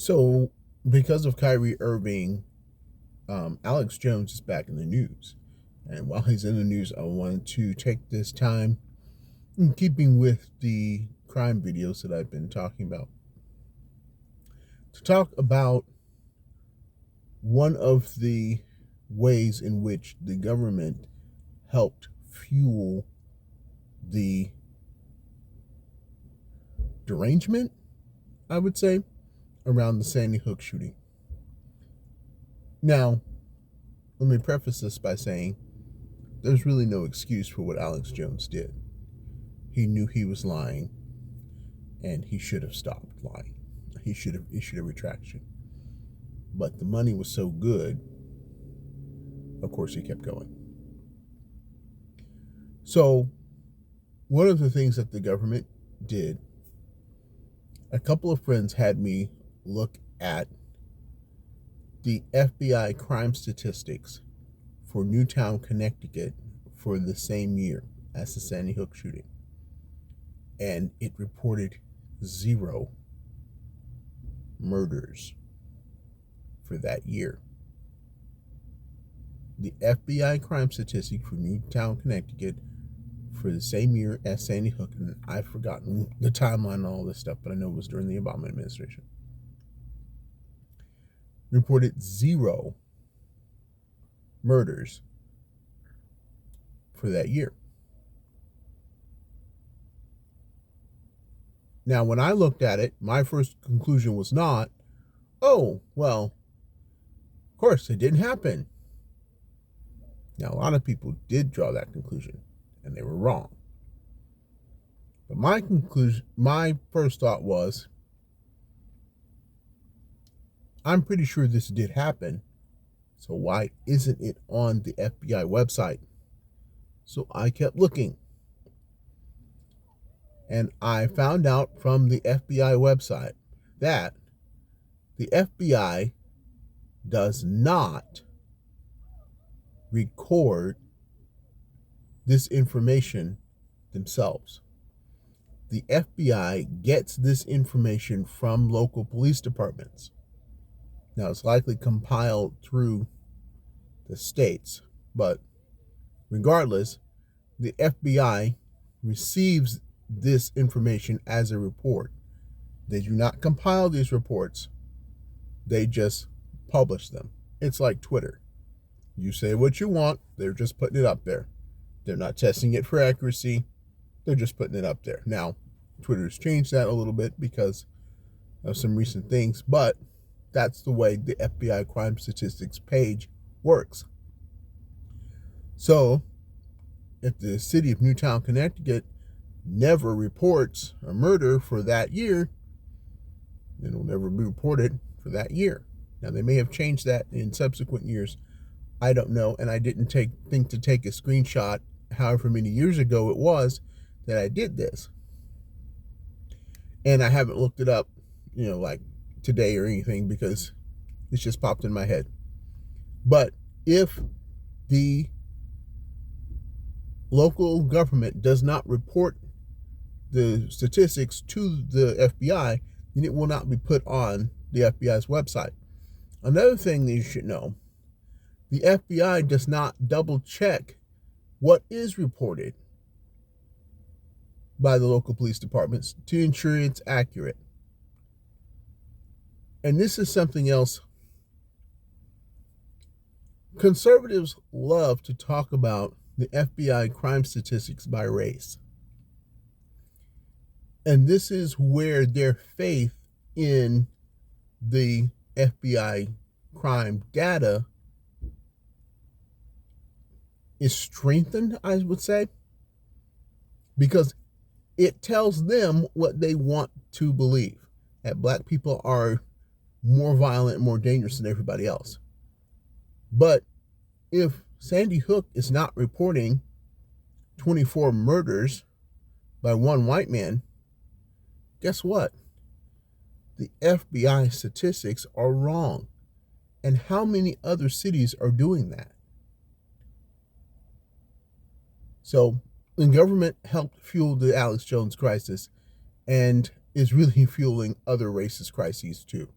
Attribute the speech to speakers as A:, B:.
A: So, because of Kyrie Irving, Alex Jones is back in the news. And while he's in the news, I wanted to take this time, in keeping with the crime videos that I've been talking about, to talk about one of the ways in which the government helped fuel the derangement, I would say, around the Sandy Hook shooting. Now, let me preface this by saying there's really no excuse for what Alex Jones did. He knew he was lying, and he should have stopped lying. He should have issued a retraction. But the money was so good, of course he kept going. So, one of the things that the government did, a couple of friends had me look at the FBI crime statistics for Newtown, Connecticut for the same year as the Sandy Hook shooting. And it reported 0 murders for that year. The FBI crime statistic for Newtown, Connecticut for the same year as Sandy Hook, and I've forgotten the timeline and all this stuff, but I know it was during the Obama administration, reported 0 murders for that year. Now, when I looked at it, my first conclusion was not, oh, well, of course, it didn't happen. Now, a lot of people did draw that conclusion, and they were wrong. But my first thought was, I'm pretty sure this did happen, so why isn't it on the FBI website? So I kept looking. And I found out from the FBI website that the FBI does not record this information themselves. The FBI gets this information from local police departments. Now, it's likely compiled through the states, but regardless, the FBI receives this information as a report. They do not compile these reports, they just publish them. It's like Twitter. You say what you want, they're just putting it up there. They're not testing it for accuracy, they're just putting it up there. Now, Twitter's changed that a little bit because of some recent things, but that's the way the FBI crime statistics page works. So, if the city of Newtown, Connecticut never reports a murder for that year, then it'll never be reported for that year. Now, they may have changed that in subsequent years. I don't know, and I didn't think to take a screenshot however many years ago it was that I did this. And I haven't looked it up, like today or anything, because it's just popped in my head. But if the local government does not report the statistics to the FBI, then it will not be put on the FBI's website. Another thing that you should know, the FBI does not double check what is reported by the local police departments to ensure it's accurate. And this is something else. Conservatives love to talk about the FBI crime statistics by race. And this is where their faith in the FBI crime data is strengthened, I would say, because it tells them what they want to believe, that black people are more violent, more dangerous than everybody else. But if Sandy Hook is not reporting 24 murders by one white man, guess what? The FBI statistics are wrong. And how many other cities are doing that? So the government helped fuel the Alex Jones crisis and is really fueling other racist crises too.